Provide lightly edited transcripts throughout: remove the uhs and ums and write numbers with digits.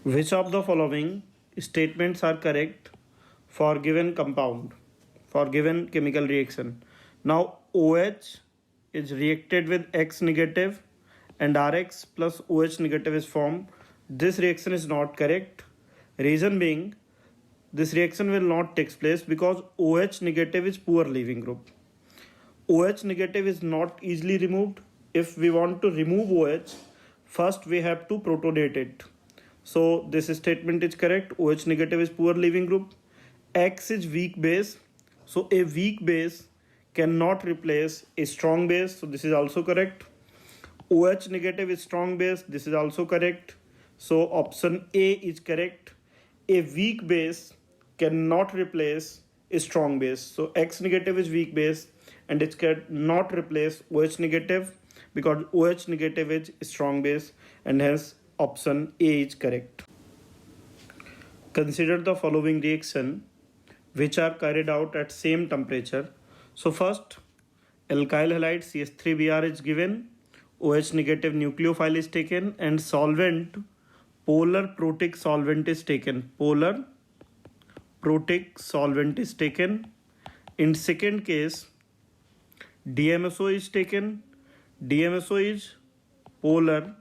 Which of the following statements are correct for given compound, for given chemical reaction? Now OH is reacted with X negative and Rx plus OH negative is formed. This reaction is not correct. Reason being, this reaction will not take place because OH negative is poor leaving group. OH negative is not easily removed. If we want to remove OH, first we have to protonate it. So this statement is correct. OH negative is poor leaving group. X is weak base. So a weak base cannot replace a strong base. So this is also correct. OH negative is strong base. This is also correct. So option A is correct. A weak base cannot replace a strong base. So X negative is weak base and it cannot replace OH negative because OH negative is strong base, and hence option A is correct. Consider the following reaction which are carried out at same temperature. So first, alkyl halide CH3Br is given, OH negative nucleophile is taken, and solvent polar protic solvent is taken. Polar protic solvent is taken. In second case, DMSO is taken. DMSO is polar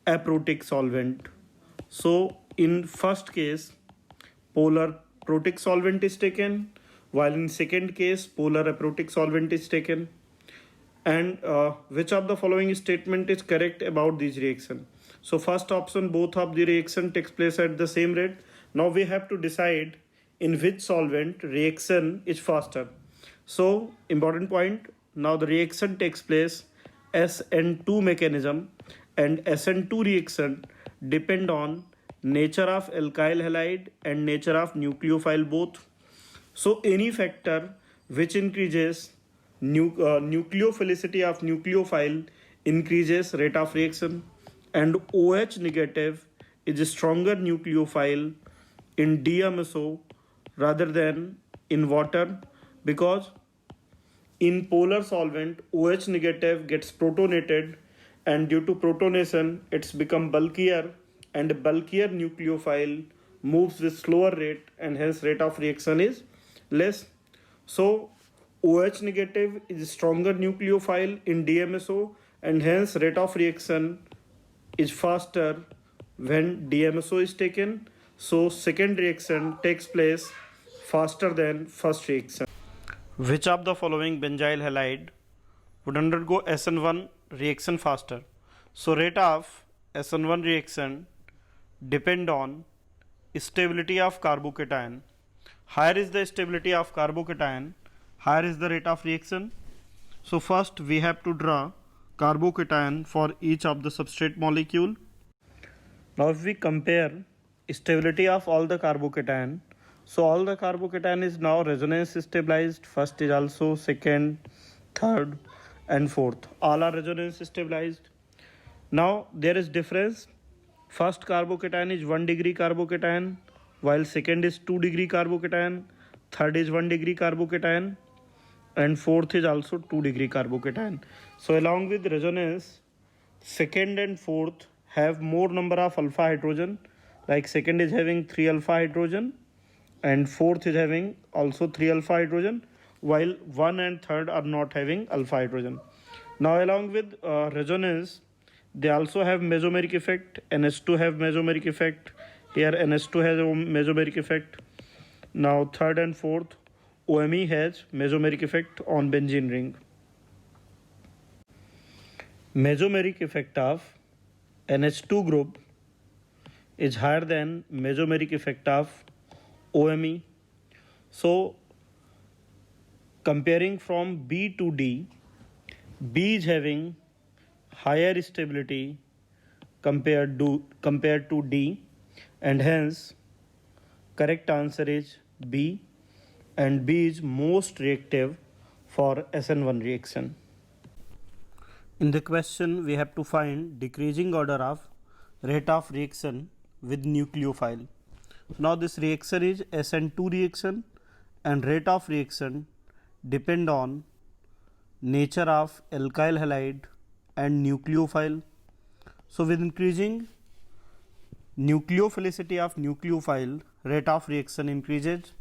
aprotic solvent. So in first case, polar protic solvent is taken, while in second case, polar aprotic solvent is taken. And which of the following statement is correct about this reaction? So first option, both of the reaction takes place at the same rate. Now we have to decide in which solvent reaction is faster. So important point, now the reaction takes place SN2 mechanism, and SN2 reaction depend on nature of alkyl halide and nature of nucleophile both. So any factor which increases nucleophilicity of nucleophile increases rate of reaction, and OH negative is a stronger nucleophile in DMSO rather than in water, because in polar solvent OH negative gets protonated, and due to protonation it's become bulkier, and bulkier nucleophile moves with slower rate, and hence rate of reaction is less. So OH negative is stronger nucleophile in DMSO, and hence rate of reaction is faster when DMSO is taken. So second reaction takes place faster than first reaction. Which of the following benzyl halide would undergo SN1 reaction faster? So rate of SN1 reaction depend on stability of carbocation. Higher is the stability of carbocation, higher is the rate of reaction. So first we have to draw carbocation for each of the substrate molecule. Now if we compare stability of all the carbocation, so all the carbocation is now resonance stabilized. First is also second, third and fourth, all are resonance stabilized. Now there is difference. First carbocation is 1 degree carbocation, while second is 2 degree carbocation, third is 1 degree carbocation, and fourth is also 2 degree carbocation. So along with resonance, second and fourth have more number of alpha hydrogen, like second is having 3 alpha hydrogen and fourth is having also 3 alpha hydrogen, while 1 and third are not having alpha hydrogen. Now along with resonance, they also have mesomeric effect. NH2 have mesomeric effect. Here NH2 has a mesomeric effect. Now third and fourth, OMe has mesomeric effect on benzene ring. Mesomeric effect of NH2 group is higher than mesomeric effect of OMe. So comparing from B to D, B is having higher stability compared to D, and hence correct answer is B, and B is most reactive for SN1 reaction. In the question we have to find decreasing order of rate of reaction with nucleophile. Now this reaction is SN2 reaction, and rate of reaction depend on nature of alkyl halide and nucleophile. So with increasing nucleophilicity of nucleophile, rate of reaction increases.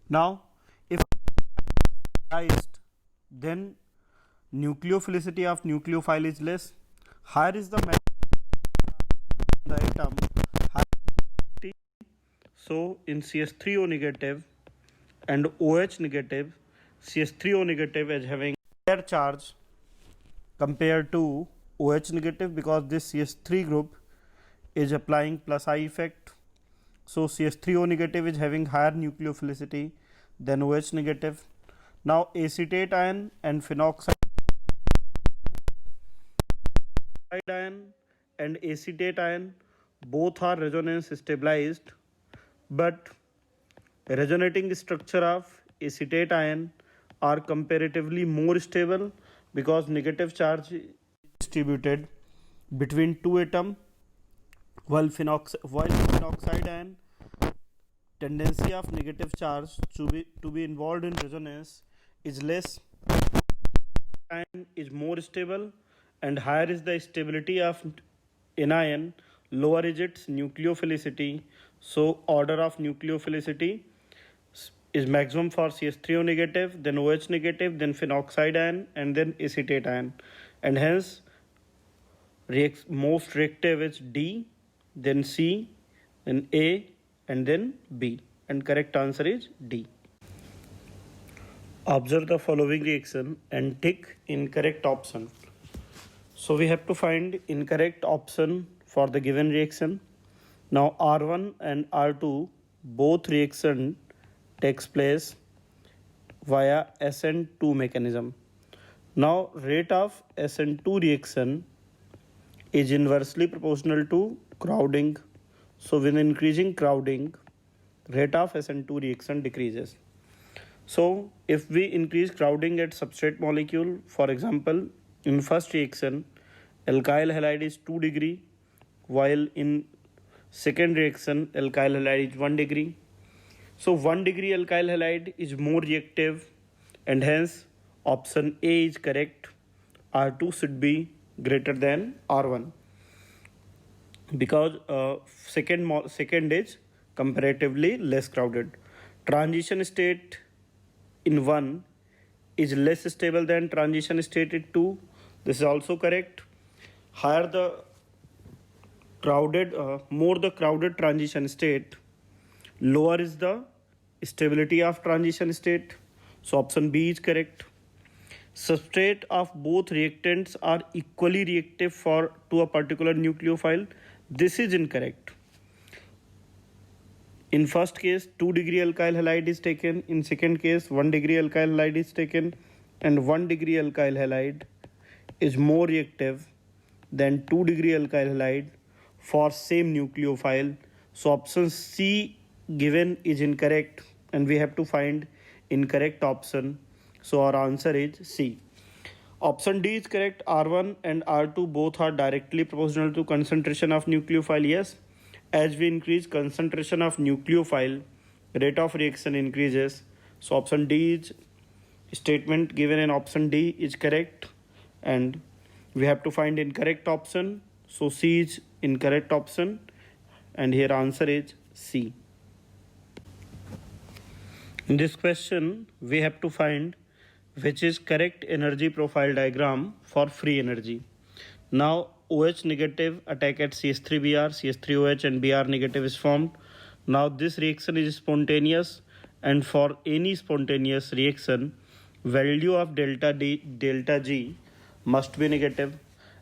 Now, if stabilized, then nucleophilicity of nucleophile is less. Higher is the atom, higher. So in CS3O negative and OH negative, CS3O negative is having higher charge compared to OH negative, because this CS3 group is applying plus I effect. So CS3O negative is having higher nucleophilicity than OH negative. Now acetate ion and phenoxide ion and acetate ion both are resonance stabilized, but resonating structure of acetate ion are comparatively more stable because negative charge is distributed between two atoms, while phenoxide ion tendency of negative charge to be involved in resonance is less. Ion is more stable and higher is the stability of anion, lower is its nucleophilicity. So order of nucleophilicity is maximum for CS3O negative, then OH negative, then phenoxide ion, and then acetate ion, and hence most reactive is D, then C, then A, and then B, and correct answer is D. Observe the following reaction and tick incorrect option. So we have to find incorrect option for the given reaction. Now R1 and R2 both reaction takes place via SN2 mechanism. Now rate of SN2 reaction is inversely proportional to crowding. So with increasing crowding, rate of SN2 reaction decreases. So if we increase crowding at substrate molecule, for example, in first reaction, alkyl halide is 2 degree, while in second reaction, alkyl halide is 1 degree. So 1 degree alkyl halide is more reactive, and hence option A is correct. R2 should be greater than R1 because second is comparatively less crowded. Transition state in 1 is less stable than transition state in 2. This is also correct. Higher the crowded, more the crowded transition state, lower is the stability of transition state. So option B is correct. Substrate of both reactants are equally reactive to a particular nucleophile. This is incorrect. In first case, 2 degree alkyl halide is taken. In second case, 1 degree alkyl halide is taken, and 1 degree alkyl halide is more reactive than 2 degree alkyl halide for same nucleophile. So option C given is incorrect, and we have to find incorrect option. So our answer is C. Option D is correct. R1 and R2 both are directly proportional to concentration of nucleophile. Yes, as we increase concentration of nucleophile, rate of reaction increases. So option D is statement given in option D is correct, and we have to find incorrect option. So C is incorrect option, and here answer is C. In this question, we have to find which is correct energy profile diagram for free energy. Now OH negative attack at CH3Br, CH3OH and Br negative is formed. Now this reaction is spontaneous, and for any spontaneous reaction, value of delta G must be negative,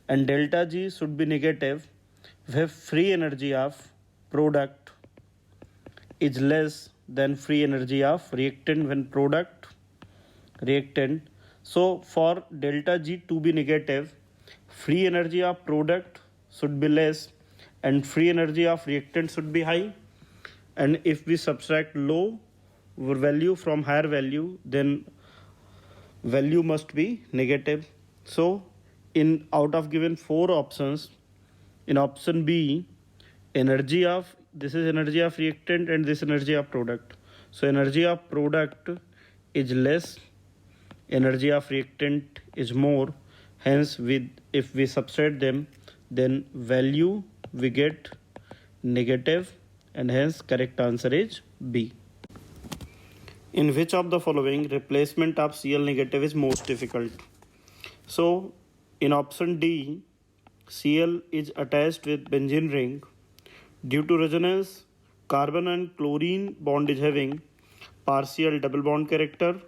and delta G should be negative if free energy of product is less than free energy of reactant when reactant. So for delta G to be negative, free energy of product should be less and free energy of reactant should be high. And if we subtract low value from higher value, then value must be negative. So in out of given 4 options, in option B, this is energy of reactant and this energy of product. So energy of product is less, energy of reactant is more. Hence if we subtract them, then value we get negative, and hence correct answer is B. In which of the following replacement of Cl negative is most difficult? So in option D, Cl is attached with benzene ring. Due to resonance, carbon and chlorine bond is having partial double bond character.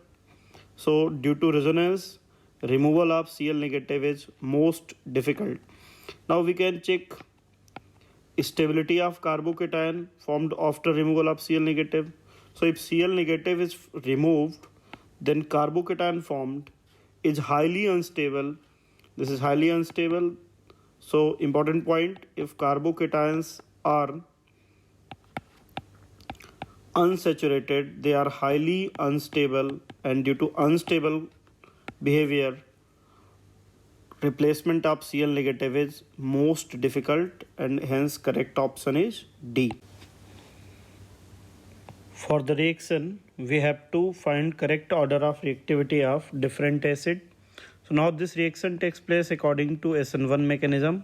So due to resonance, removal of Cl negative is most difficult. Now we can check stability of carbocation formed after removal of Cl negative. So if Cl negative is removed, then carbocation formed is highly unstable. This is highly unstable. So important point, if carbocations are unsaturated, they are highly unstable, and due to unstable behavior, replacement of Cl negative is most difficult, and hence correct option is D. For the reaction, we have to find correct order of reactivity of different acid. So now this reaction takes place according to SN1 mechanism,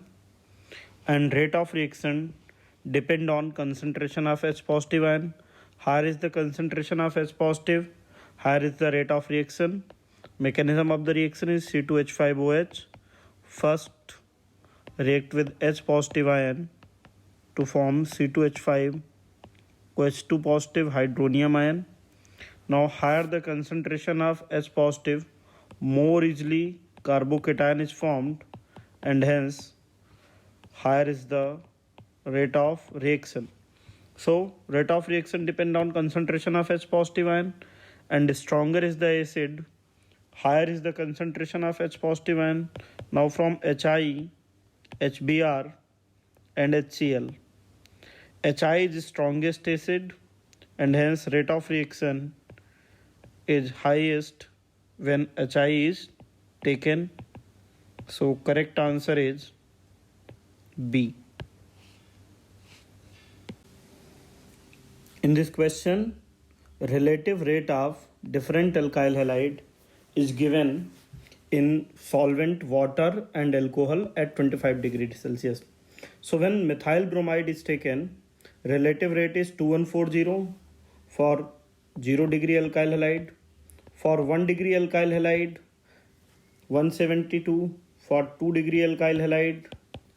and rate of reaction depend on concentration of H positive ion. Higher is the concentration of H positive, higher is the rate of reaction. Mechanism of the reaction is C2H5OH. First react with H positive ion to form C2H5 OH2 positive hydronium ion. Now higher the concentration of H positive, more easily carbocation is formed, and hence higher is the rate of reaction. So rate of reaction depend on concentration of H positive ion, and stronger is the acid, higher is the concentration of H positive ion. Now from HI, HBr and HCl. HI is strongest acid, and hence rate of reaction is highest when HI is taken. So correct answer is B. In this question, relative rate of different alkyl halide is given in solvent water and alcohol at 25 degrees Celsius. So when methyl bromide is taken, relative rate is 2140 for 0 degree alkyl halide. For 1 degree alkyl halide, 172. For 2 degree alkyl halide,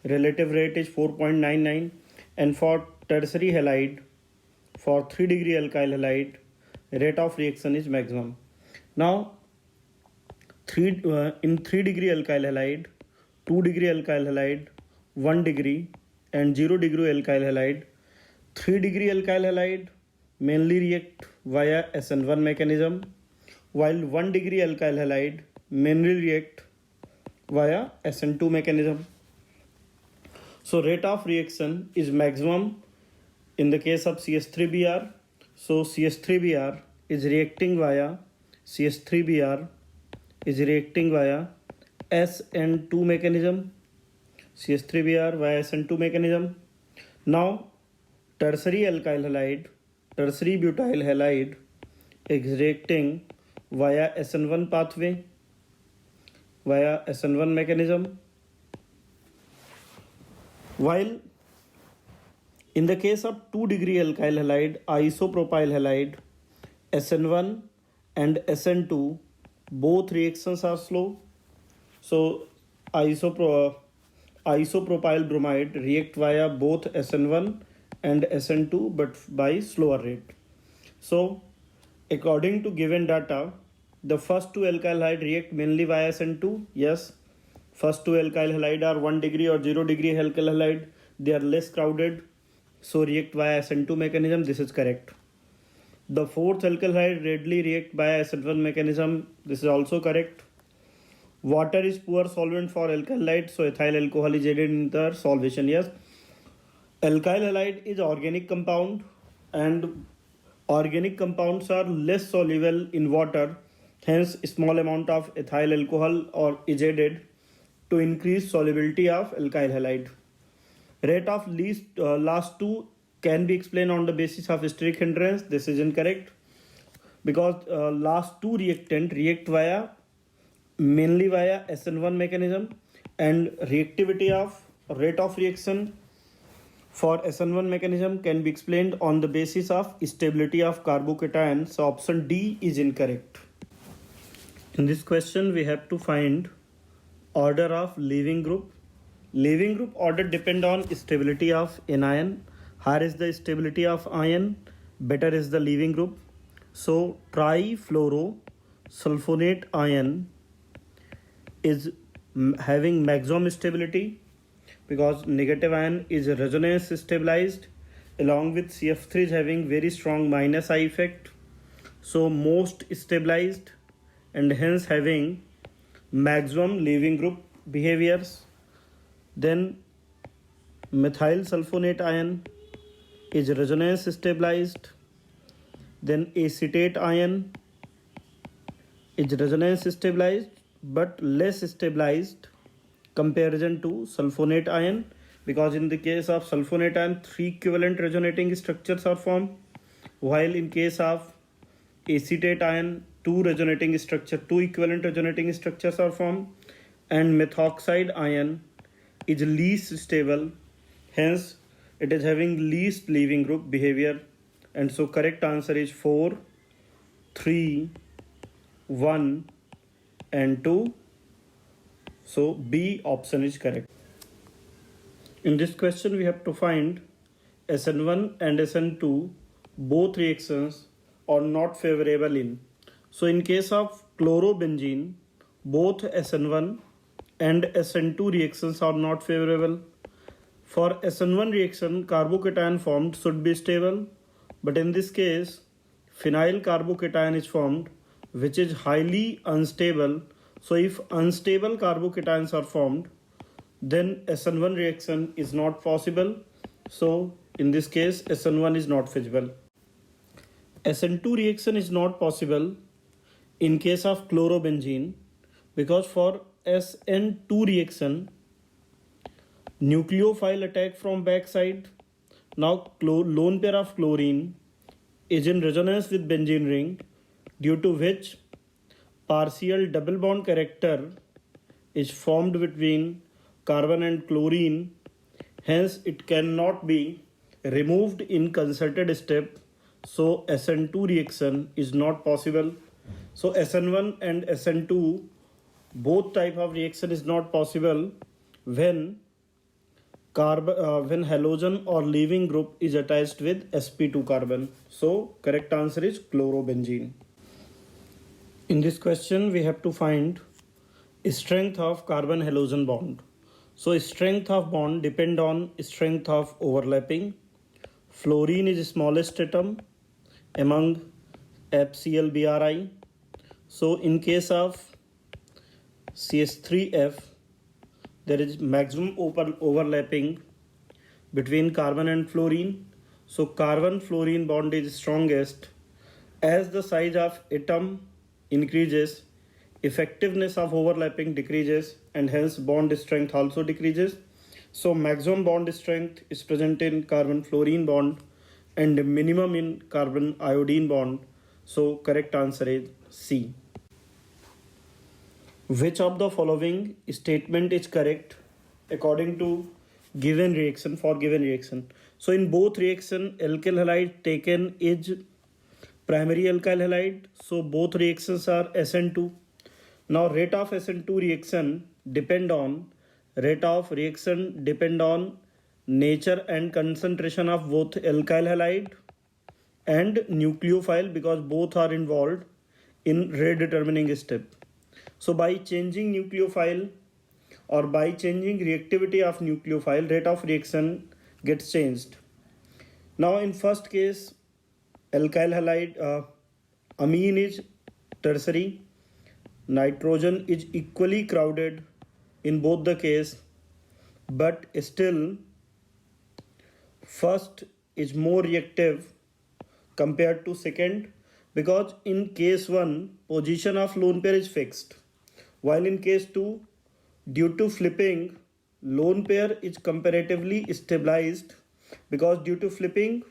relative rate is 4.99. And for tertiary halide, for 3 degree alkyl halide, rate of reaction is maximum. Now in 3 degree alkyl halide, 2 degree alkyl halide, 1 degree and 0 degree alkyl halide, 3 degree alkyl halide mainly react via SN1 mechanism, while 1 degree alkyl halide mainly react via SN2 mechanism. So rate of reaction is maximum in the case of CH3Br. So CH3Br is reacting via SN2 mechanism. CH3Br via SN2 mechanism. Now tertiary alkyl halide, tertiary butyl halide is reacting via SN1 pathway, via SN1 mechanism, while in the case of 2 degree alkyl halide, isopropyl halide, SN1 and SN2 both reactions are slow. So isopropyl bromide react via both SN1 and SN2 but by slower rate. So according to given data, the first two alkyl halide react mainly via SN2. Yes, first two alkyl halide are 1 degree or 0 degree alkyl halide. They are less crowded, so react via SN2 mechanism. This is correct. The fourth alkyl halide readily react via SN1 mechanism. This is also correct. Water is poor solvent for alkyl halide, so ethyl alcohol is added in the solvation. Yes, alkyl halide is organic compound, and organic compounds are less soluble in water. Hence, small amount of ethyl alcohol is added to increase solubility of alkyl halide. Rate of last two can be explained on the basis of steric hindrance. This is incorrect because last two reactant react mainly via SN1 mechanism, and reactivity of rate of reaction for SN1 mechanism can be explained on the basis of stability of carbocation. So option D is incorrect. In this question, we have to find order of leaving group. Leaving group order depend on stability of anion. Higher is the stability of ion, better is the leaving group. So trifluorosulfonate ion is having maximum stability because negative ion is resonance stabilized, along with CF3 is having very strong minus I effect, so most stabilized and hence having maximum leaving group behaviors. Then methyl sulfonate ion is resonance stabilized. Then acetate ion is resonance stabilized but less stabilized comparison to sulfonate ion, because in the case of sulfonate ion 3 equivalent resonating structures are formed, while in case of acetate ion 2 equivalent resonating structures are formed, and methoxide ion is least stable, hence it is having least leaving group behavior, and so correct answer is 4, 3, 1 and 2. So B option is correct. In this question we have to find SN1 and SN2 both reactions are not favorable in. So in case of chlorobenzene, both SN1 and SN2 reactions are not favorable. For SN1 reaction, carbocation formed should be stable, but in this case phenyl carbocation is formed which is highly unstable. So if unstable carbocations are formed, then SN1 reaction is not possible. So in this case SN1 is not feasible. SN2 reaction is not possible in case of chlorobenzene, because for SN2 reaction nucleophile attack from backside. Now lone pair of chlorine is in resonance with benzene ring, due to which partial double bond character is formed between carbon and chlorine, hence it cannot be removed in concerted step, so SN2 reaction is not possible. So SN1 and SN2 both type of reaction is not possible when when halogen or leaving group is attached with sp2 carbon. So correct answer is chlorobenzene. In this question we have to find strength of carbon halogen bond. So strength of bond depend on strength of overlapping. Fluorine is smallest atom among FCl Bri. So in case of CH3F, there is maximum overlapping between carbon and fluorine. So carbon fluorine bond is strongest. As the size of atom increases, effectiveness of overlapping decreases and hence bond strength also decreases. So maximum bond strength is present in carbon fluorine bond and minimum in carbon iodine bond. So correct answer is C. Which of the following statement is correct according to given reaction for given reaction? So in both reaction alkyl halide taken is primary alkyl halide, so both reactions are SN2. Now rate of SN2 reaction depend on nature and concentration of both alkyl halide and nucleophile, because both are involved in rate determining step. So by changing nucleophile or by changing reactivity of nucleophile, rate of reaction gets changed. Now in first case alkyl halide amine is tertiary, nitrogen is equally crowded in both the case, but still first is more reactive compared to second, because in case 1 position of lone pair is fixed, while in case 2 due to flipping lone pair is comparatively stabilized, because due to flipping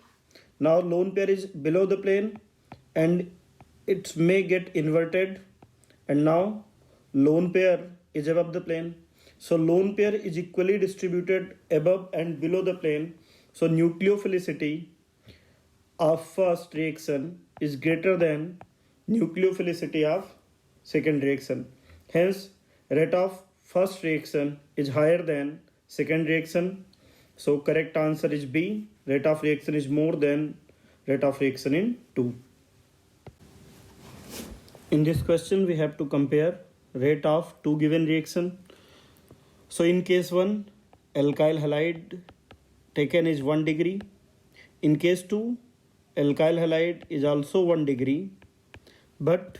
now lone pair is below the plane and it may get inverted, and now lone pair is above the plane. So lone pair is equally distributed above and below the plane, So nucleophilicity of first reaction is greater than nucleophilicity of second reaction. Hence, rate of first reaction is higher than second reaction. So correct answer is B. Rate of reaction is more than rate of reaction in 2. In this question, we have to compare rate of two given reaction. So in case 1, alkyl halide taken is 1 degree. In case 2, alkyl halide is also 1 degree, but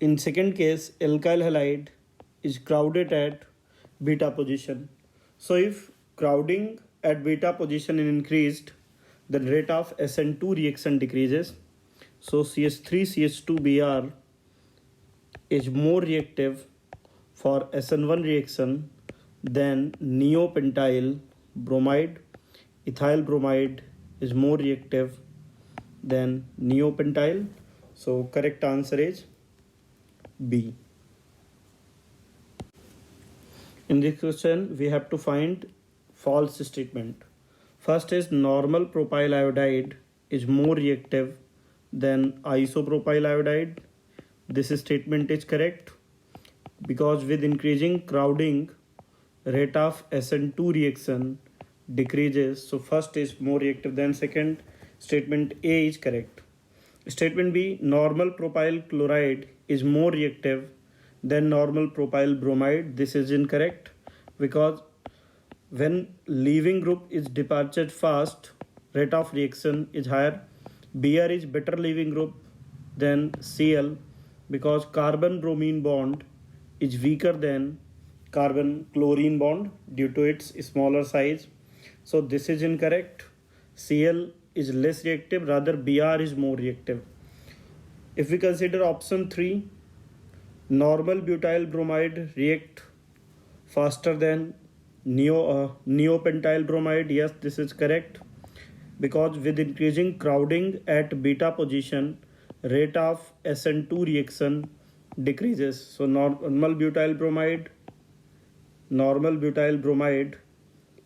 in second case alkyl halide is crowded at beta position. So if crowding at beta position is increased, the rate of SN2 reaction decreases. So CH3CH2Br is more reactive for SN1 reaction than neopentyl bromide. Ethyl bromide is more reactive than neopentyl. So correct answer is B. In this question, we have to find false statement. First is normal propyl iodide is more reactive than isopropyl iodide. This statement is correct because with increasing crowding, rate of SN2 reaction decreases. So first is more reactive than second. Statement A is correct. Statement B, normal propyl chloride is more reactive than normal propyl bromide. This is incorrect because when leaving group is departed fast, rate of reaction is higher. Br is better leaving group than Cl because carbon bromine bond is weaker than carbon chlorine bond due to its smaller size. So this is incorrect. Cl is less reactive, rather Br is more reactive. If we consider option 3, normal butyl bromide react faster than neopentyl bromide. Yes, this is correct because with increasing crowding at beta position, rate of SN2 reaction decreases. So normal butyl bromide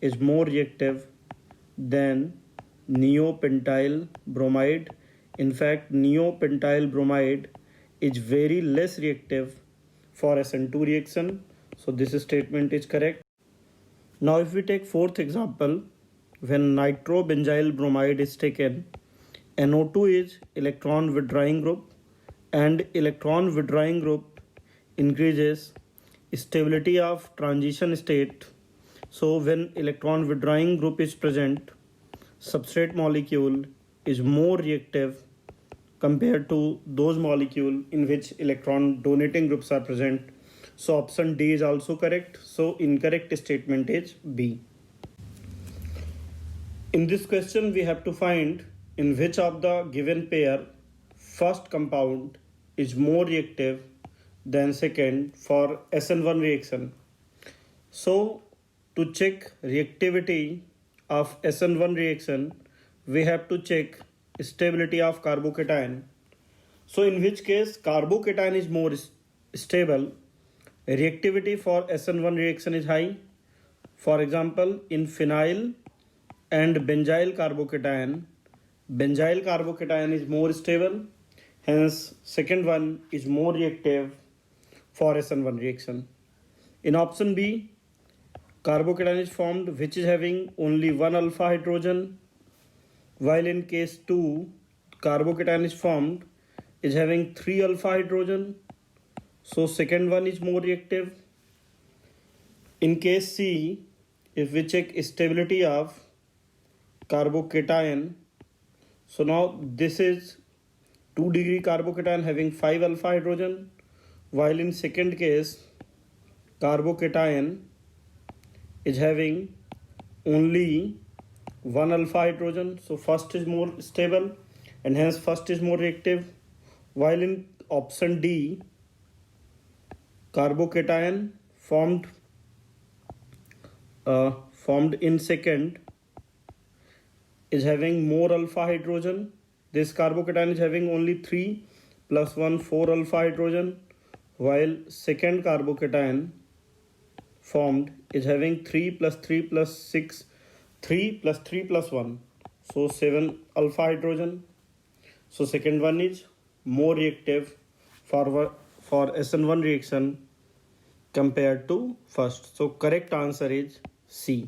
is more reactive than neopentyl bromide. In fact, neopentyl bromide is very less reactive for SN2 reaction. So this statement is correct. Now if we take fourth example, when nitrobenzyl bromide is taken, NO2 is electron withdrawing group and electron withdrawing group increases stability of transition state. So when electron withdrawing group is present, substrate molecule is more reactive compared to those molecules in which electron donating groups are present. So option D is also correct. So incorrect statement is B. In this question, we have to find in which of the given pair first compound is more reactive than second for SN1 reaction. So to check reactivity of SN1 reaction, we have to check stability of carbocation. So in which case carbocation is more stable, reactivity for SN1 reaction is high. For example, in phenyl and benzyl carbocation is more stable. Hence, second one is more reactive for SN1 reaction. In option B, carbocation is formed which is having only one alpha hydrogen, while in case 2, carbocation is formed is having 3 alpha hydrogen. So second one is more reactive. In case C, if we check stability of carbocation, so now this is 2 degree carbocation having 5 alpha hydrogen, while in second case carbocation is having only 1 alpha hydrogen. So first is more stable and hence first is more reactive, while in option D, carbocation formed in second is having more alpha hydrogen. This carbocation is having only 3 plus 1 4 alpha hydrogen, while second carbocation formed is having 3 plus 3 plus 6 3 plus 3 plus 1. So 7 alpha hydrogen. So second one is more reactive for SN1 reaction compared to first. So correct answer is C.